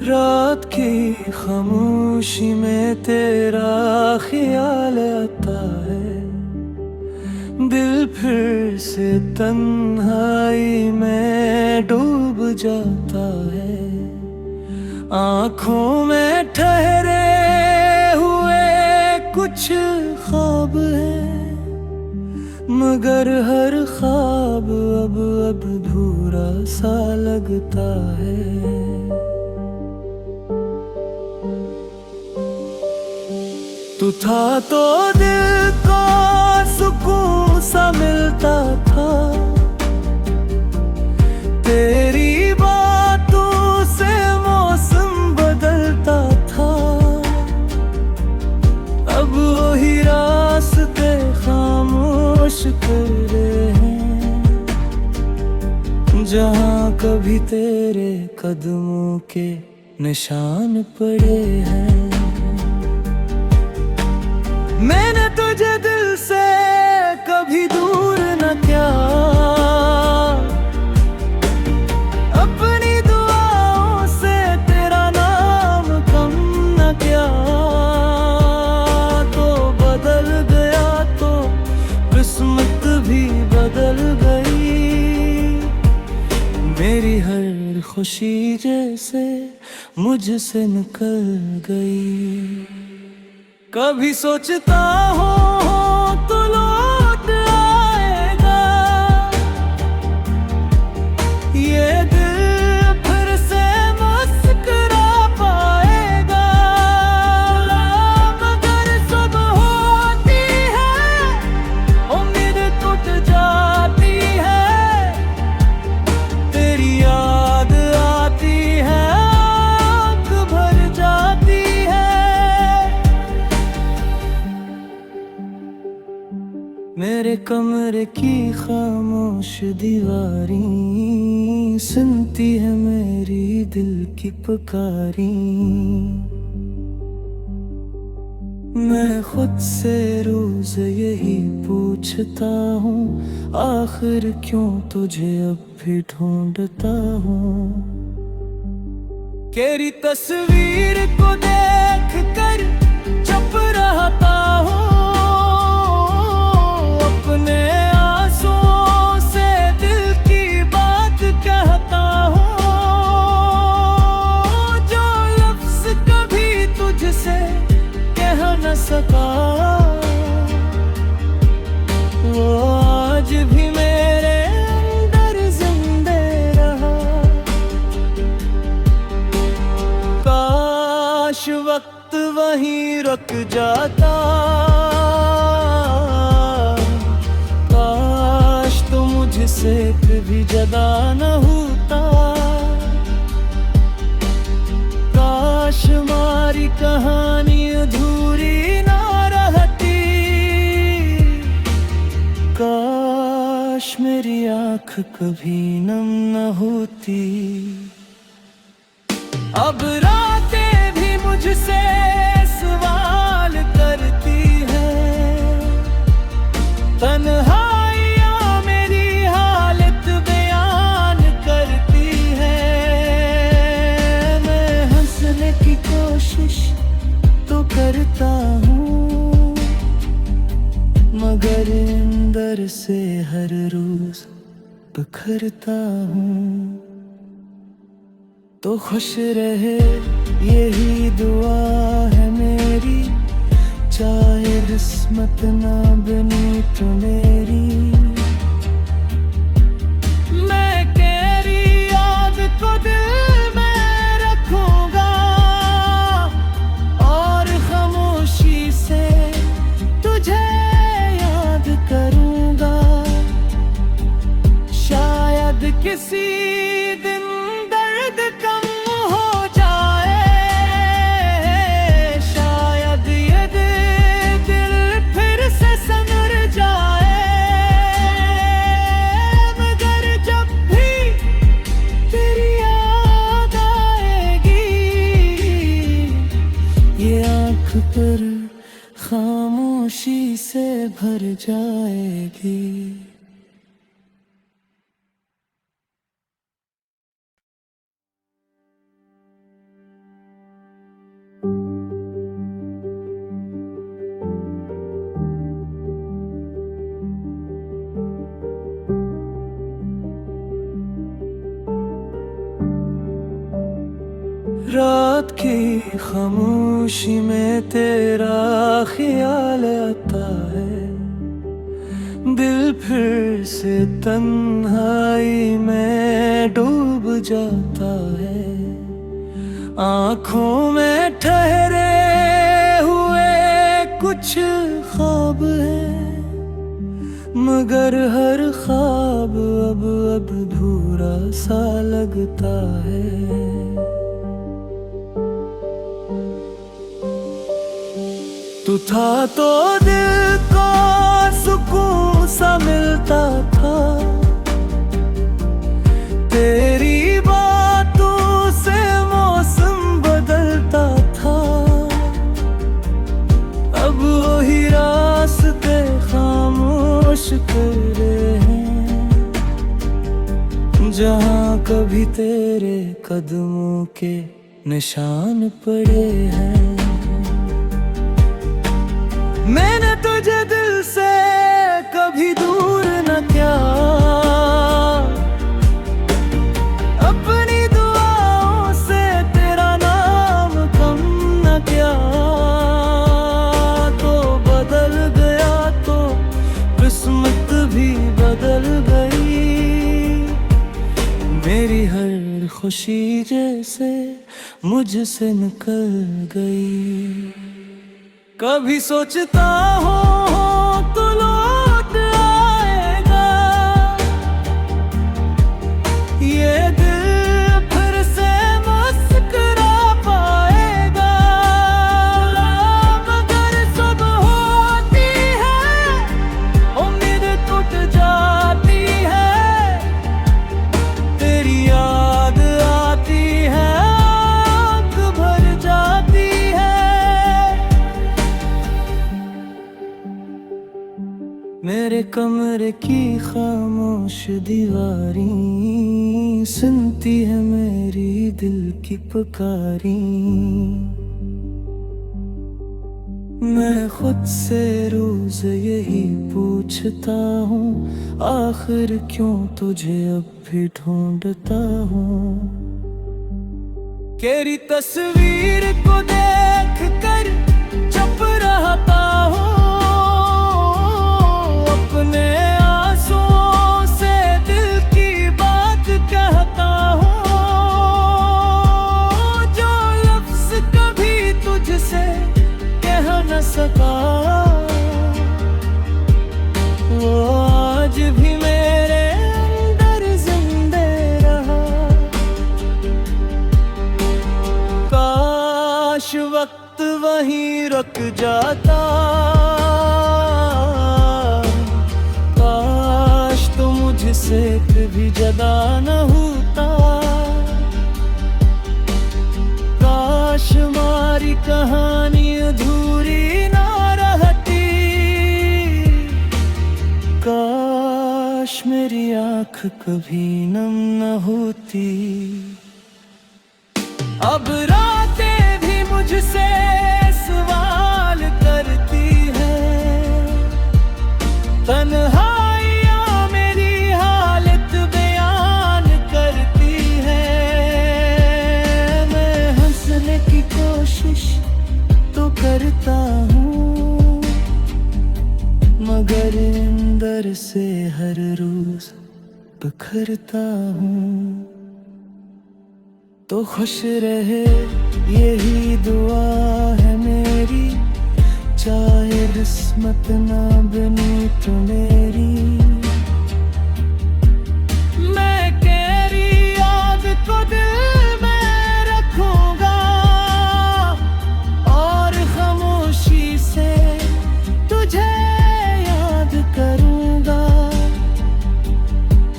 रात की खामोशी में तेरा ख्याल आता है। दिल फिर से तन्हाई में डूब जाता है। आँखों में ठहरे हुए कुछ ख्वाब है, मगर हर ख्वाब अब अधूरा सा लगता है। तू था तो दिल को सुकून सा मिलता था, तेरी बातों से मौसम बदलता था। अब वही रास्ते खामोश करे हैं, जहाँ कभी तेरे कदमों के निशान पड़े हैं। मैंने तुझे दिल से कभी दूर न किया, अपनी दुआओं से तेरा नाम कम न किया। तो बदल गया तो किस्मत भी बदल गई, मेरी हर खुशी जैसे मुझसे निकल गई। कभी सोचता हूँ तो लौट आएगा ये दिल, फिर से मुस्कुरा पाएगा। मगर सब होती है, उम्मीद टूट जाती है, तेरी याद आती है, आँख भर जाती है। मेरे कमरे की खामोश दीवारें सुनती है मेरी दिल की पुकारी। मैं खुद से रोज यही पूछता हूँ, आखिर क्यों तुझे अब भी ढूंढता हूँ। तेरी तस्वीर को देख कर चुप रहता हूँ, अपने आंसुओं से दिल की बात कहता हूँ। जो लफ्ज कभी तुझसे कह न सका, वो आज भी मेरे अंदर जिंदे रहा। काश वक्त वहीं रुक जाता, मुझसे कभी जुदा न होता। काश हमारी कहानी अधूरी ना रहती, काश मेरी आँख कभी नम न होती। अब रातें भी मुझसे सवाल करती है, तन्हा करता हूँ, मगर अंदर से हर रोज बिखरता हूँ। तो खुश रहे यही दुआ है मेरी, चाहे किस्मत ना बनी तो मेरी। मैं तेरी याद को दिल में रखूंगा, तुझे याद करूंगा। शायद किसी दिन दर्द कम हो जाए, शायद ये दिल फिर से संवर जाए। मगर जब भी तेरी याद आएगी, ये आँख पर खामोशी से भर जाएगी। रात की खामोशी में तेरा ख्याल आता है, दिल फिर से तन्हाई में डूब जाता है। आँखों में ठहरे हुए कुछ ख्वाब है, मगर हर ख्वाब अब अधूरा सा लगता है। तू था तो दिल को सुकून सा मिलता था, तेरी बातों से मौसम बदलता था। अब वही रास्ते खामोश कर रहे हैं, जहाँ कभी तेरे कदमों के निशान पड़े हैं। मैंने तुझे दिल से कभी दूर न किया, अपनी दुआओं से तेरा नाम कम न किया। तो बदल गया तो किस्मत भी बदल गई, मेरी हर खुशी जैसे मुझसे निकल गई। कभी सोचता हूँ तो लौट आएगा ये दिल, फिर से मुस्कुरा पाएगा। मगर सब होती है, उम्मीद टूट जाती है, तेरी याद आती है, आँख भर जाती है। मेरे कमरे की खामोश दीवारें सुनती है मेरी दिल की पुकारी। मैं खुद से रोज यही पूछता हूँ, आखिर क्यों तुझे अब भी ढूंढता हूँ। तेरी तस्वीर को देख कर चुप रहता हूँ, अपने आंसुओं से दिल की बात कहता हूँ। जो लफ्ज़ कभी तुझसे कह न सका, वो आज भी मेरे अंदर जिंदे रहा। काश वक्त वहीं रुक जाता, मुझसे कभी जुदा न होता। काश हमारी कहानी अधूरी ना रहती, काश मेरी आँख कभी नम न होती। अब रातें भी मुझसे सवाल करती है, तन्हा करता हूँ, मगर अंदर से हर रोज बिखरता हूँ। तो खुश रहे यही दुआ है मेरी, चाहे किस्मत ना बनी तो मेरी। मैं तेरी याद को दिल में रखूंगा, तुझे याद करूंगा।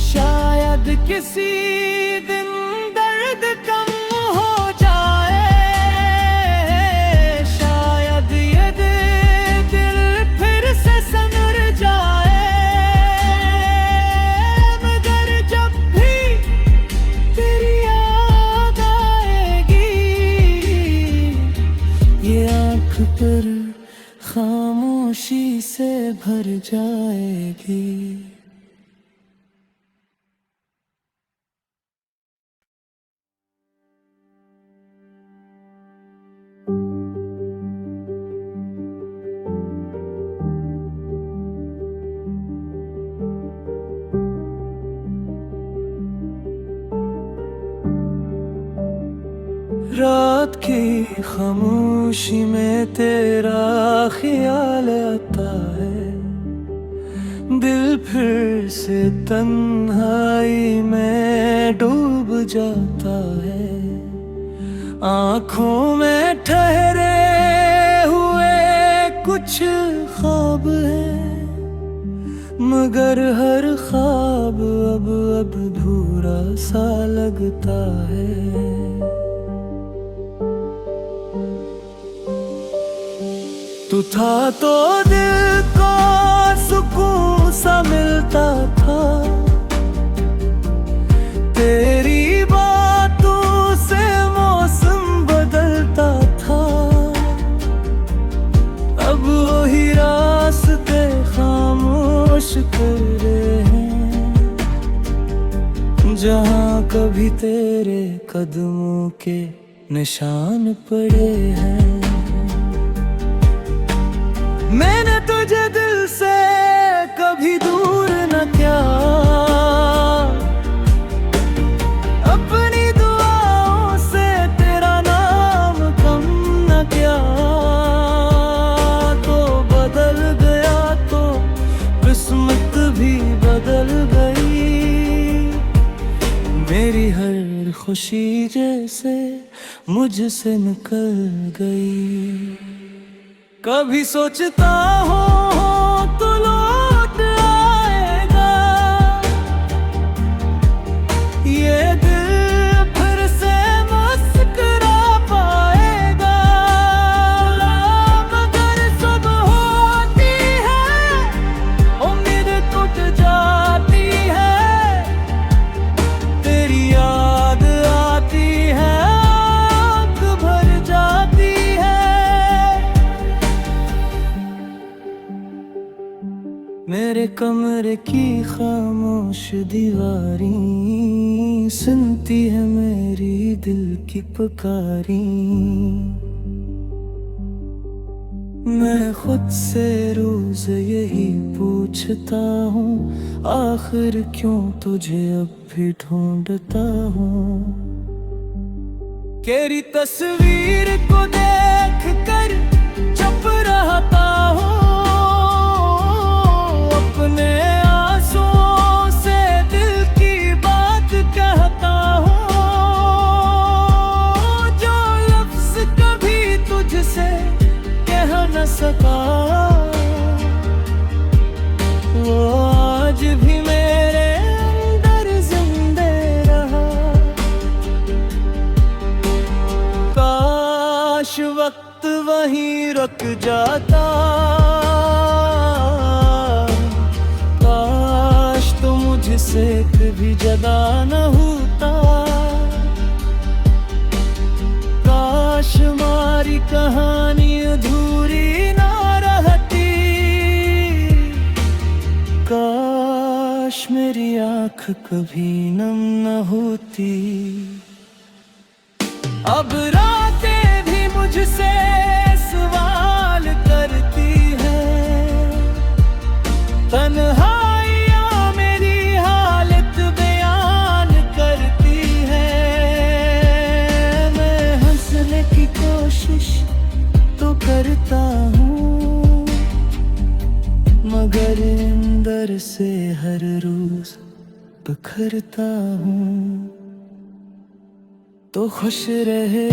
शायद किसी दिन दर्द कम हो जाए, शायद ये दिल फिर से संवर जाए। मगर जब भी तेरी याद आएगी, ये आँख पर खामोशी से भर जाएगी। रात की खामोशी में तेरा ख्याल आता है, दिल फिर से तन्हाई में डूब जाता है। आँखों में ठहरे हुए कुछ ख्वाब हैं, मगर हर ख्वाब अब अधूरा सा लगता है। तू था तो दिल को सुकून सा मिलता था, तेरी बातों से मौसम बदलता था। अब वही रास्ते खामोश कर रहे हैं, जहाँ कभी तेरे कदमों के निशान पड़े हैं। मैंने तुझे दिल से कभी दूर न किया, अपनी दुआओं से तेरा नाम कम न किया। तो बदल गया तो किस्मत भी बदल गई, मेरी हर खुशी जैसे मुझसे निकल गई। कभी सोचता हूँ तो लौट आएगा, ये दिल फिर से मुस्कुरा पाएगा। मगर सब होती है, उम्मीद टूट जाती है, तेरी याद आती है, आँख भर जाती है। मेरे कमरे की खामोश दीवारी सुनती है मेरी दिल की पुकारी। मैं खुद से रोज यही पूछता हूँ, आखिर क्यों तुझे अब भी ढूंढता हूँ। तेरी तस्वीर को देख कर चुप रहता हूँ, अपने आंसुओं से दिल की बात कहता हूँ। जो लफ्ज कभी तुझसे कह न सका, वो आज भी मेरे अंदर जिंदे रहा। काश वक्त वहीं रुक जाता, मुझसे कभी जुदा न होता। काश हमारी कहानी अधूरी ना रहती, काश मेरी आँख कभी नम न होती। अब रातें भी मुझसे सवाल करती हैं, तन्हा करता हूँ, मगर अंदर से हर रोज बिखरता हूँ। तो खुश रहे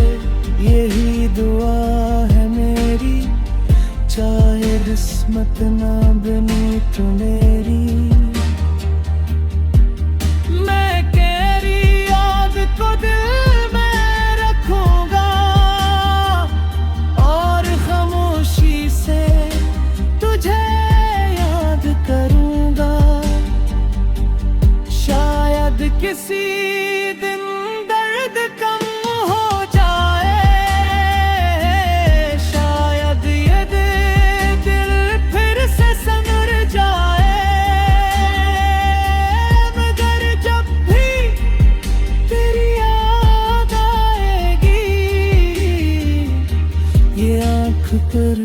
यही दुआ है मेरी, चाहे किस्मत ना बनी तो मेरी। मैं तेरी याद को दिल में रखूंगा, तुझे याद करूंगा। शायद किसी दिन दर्द कम हो जाए, शायद ये दिल फिर से संवर जाए। मगर जब भी तेरी याद आएगी, ये आँख पर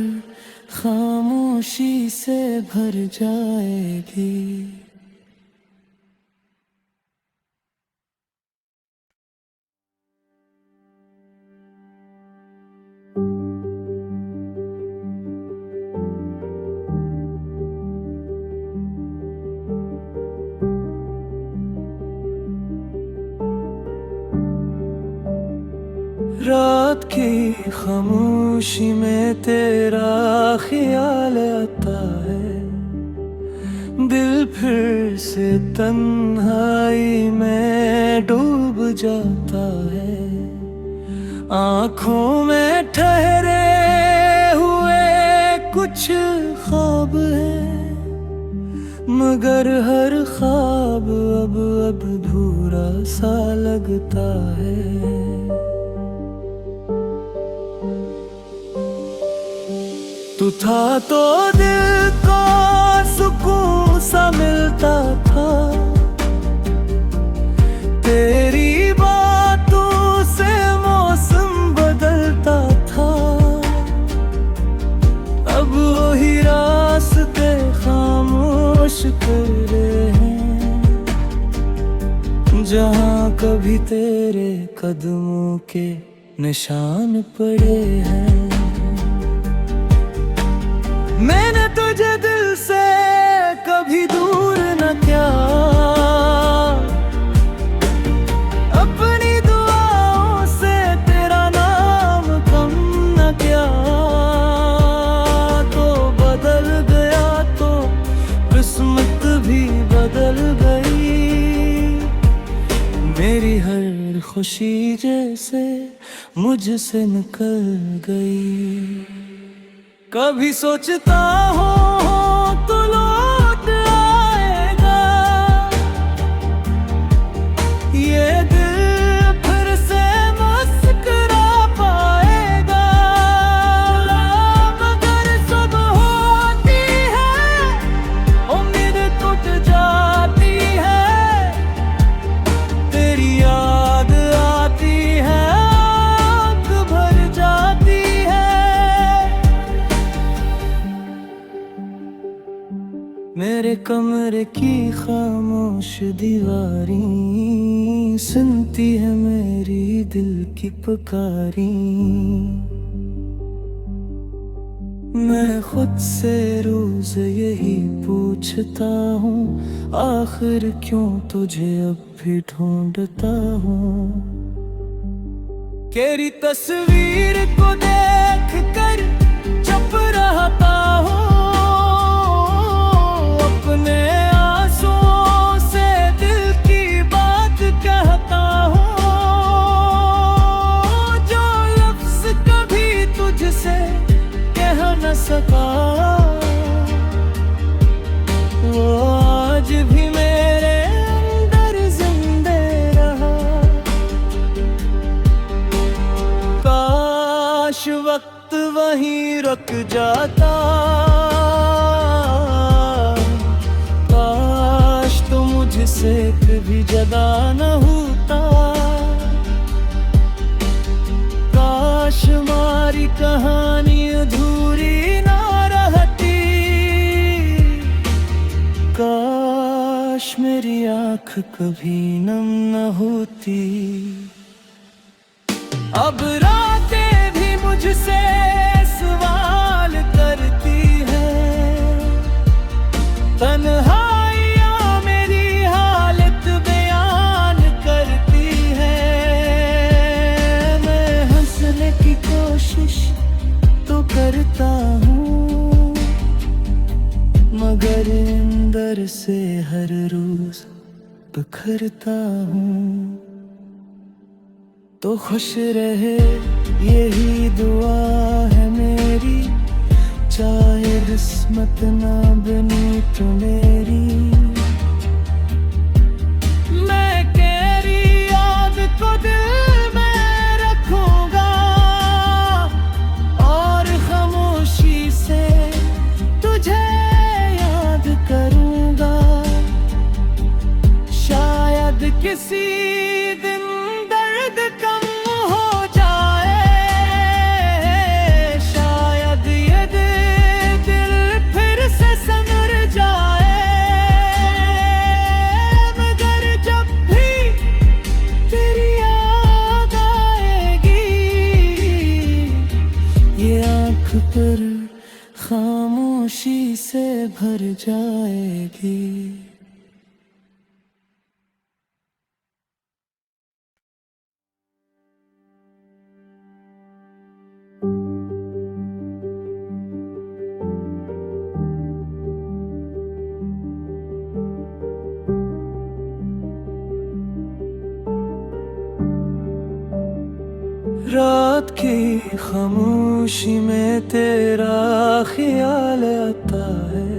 खामोशी से भर जाएगी। रात की खामोशी में तेरा ख्याल आता है, दिल फिर से तन्हाई में डूब जाता है। आँखों में ठहरे हुए कुछ ख्वाब है, मगर हर ख्वाब अब अधूरा सा लगता है। तू था तो दिल को सुकून सा मिलता था, तेरी बातों से मौसम बदलता था। अब वही रास्ते खामोश करे हैं, जहाँ कभी तेरे कदमों के निशान पड़े हैं। मैंने तुझे दिल से कभी दूर न किया, अपनी दुआओं से तेरा नाम कम न किया। तो बदल गया तो किस्मत भी बदल गई, मेरी हर खुशी जैसे मुझसे निकल गई। कभी सोचता हूँ तो लौट आएगा, ये दिल फिर से मुस्कुरा पाएगा। मगर सब होती है, उम्मीद टूट जाती है, तेरी याद आती है, आँख भर जाती है। मेरे कमरे की खामोश दीवारें सुनती है मेरी दिल की पुकारी। मैं खुद से रोज यही पूछता हूँ, आखिर क्यों तुझे अब भी ढूंढता हूँ। तेरी तस्वीर को देख कर चुप रहता हूँ, अपने आंसुओं से दिल की बात कहता हूँ। जो लफ्ज़ कभी तुझसे कह न सका, वो आज भी मेरे अंदर जिंदे रहा। काश वक्त वहीं रुक जाता, मुझसे कभी जदा न होता। काश हमारी कहानी अधूरी ना रहती, काश मेरी आँख कभी नम न होती। अब रातें भी मुझसे सवाल करती है, तन्हा करता हूँ, मगर अंदर से हर रोज बिखरता हूँ। तो खुश रहे यही दुआ है मेरी, चाहे किस्मत ना बनी तो मेरी। मैं तेरी याद को दिल में रखूंगा, तुझे याद करूंगा। शायद किसी दिन दर्द कम हो जाए, शायद ये दिल फिर से संवर जाए। मगर जब भी तेरी याद आएगी, ये आँख पर खामोशी से भर जाएगी। रात की खामोशी में तेरा ख्याल आता है,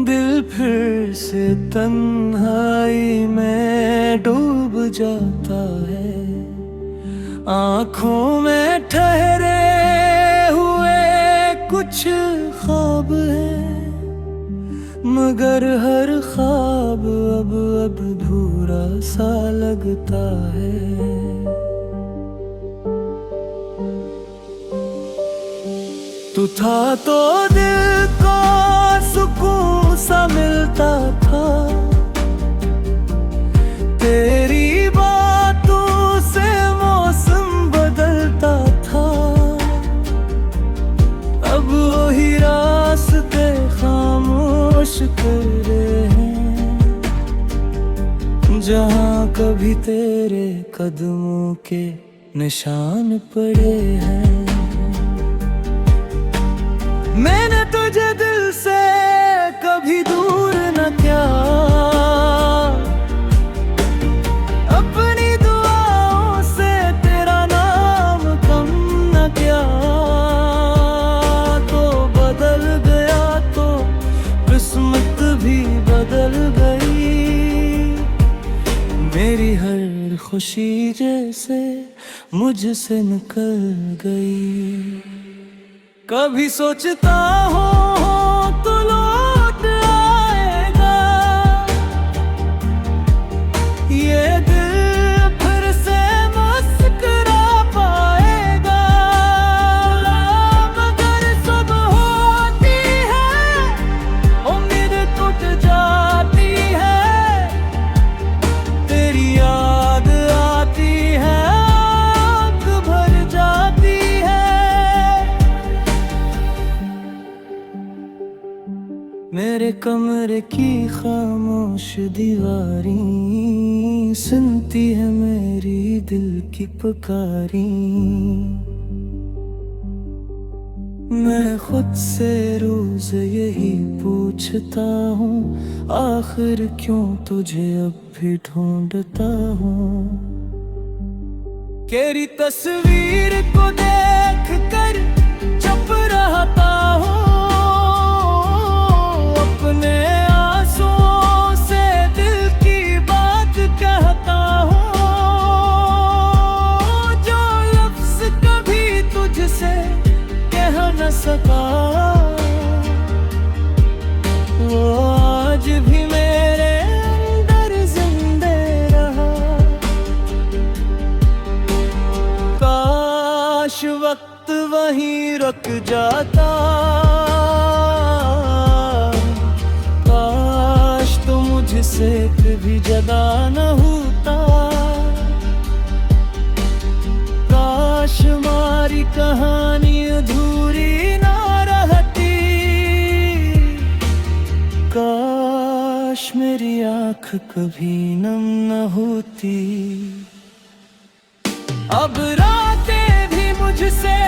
दिल फिर से तन्हाई में डूब जाता है। आँखों में ठहरे हुए कुछ ख्वाब हैं, मगर हर ख्वाब अब अधूरा सा लगता है। तू था तो दिल को सुकून सा मिलता था, तेरी बातों से मौसम बदलता था। अब वही रास्ते खामोश कर रहे हैं, जहाँ कभी तेरे कदमों के निशान पड़े हैं। मैंने तुझे दिल से कभी दूर न किया, अपनी दुआओं से तेरा नाम कम न किया। तो बदल गया तो किस्मत भी बदल गई, मेरी हर खुशी जैसे मुझसे निकल गई। कभी सोचता हूँ तो लौट आएगा ये दिल, फिर से मुस्कुरा पाएगा। मगर सब होती है, उम्मीद टूट जाती है, तेरी याद आती है, आँख भर जाती है। मेरे कमरे की खामोश दीवारें सुनती है मेरी दिल की पुकारी। मैं खुद से रोज यही पूछता हूँ, आखिर क्यों तुझे अब भी ढूंढता हूँ। तेरी तस्वीर को देख कर चुप रहता हूँ, अपने आंसुओं से दिल की बात कहता हूँ। जो लफ्ज़ कभी तुझसे कह न सका, वो आज भी मेरे अंदर जिंदे रहा। काश वक्त वहीं रुक जाता, मुझसे कभी जुदा न होता। काश हमारी कहानी अधूरी ना रहती, काश मेरी आँख कभी नम न होती। अब रातें भी मुझसे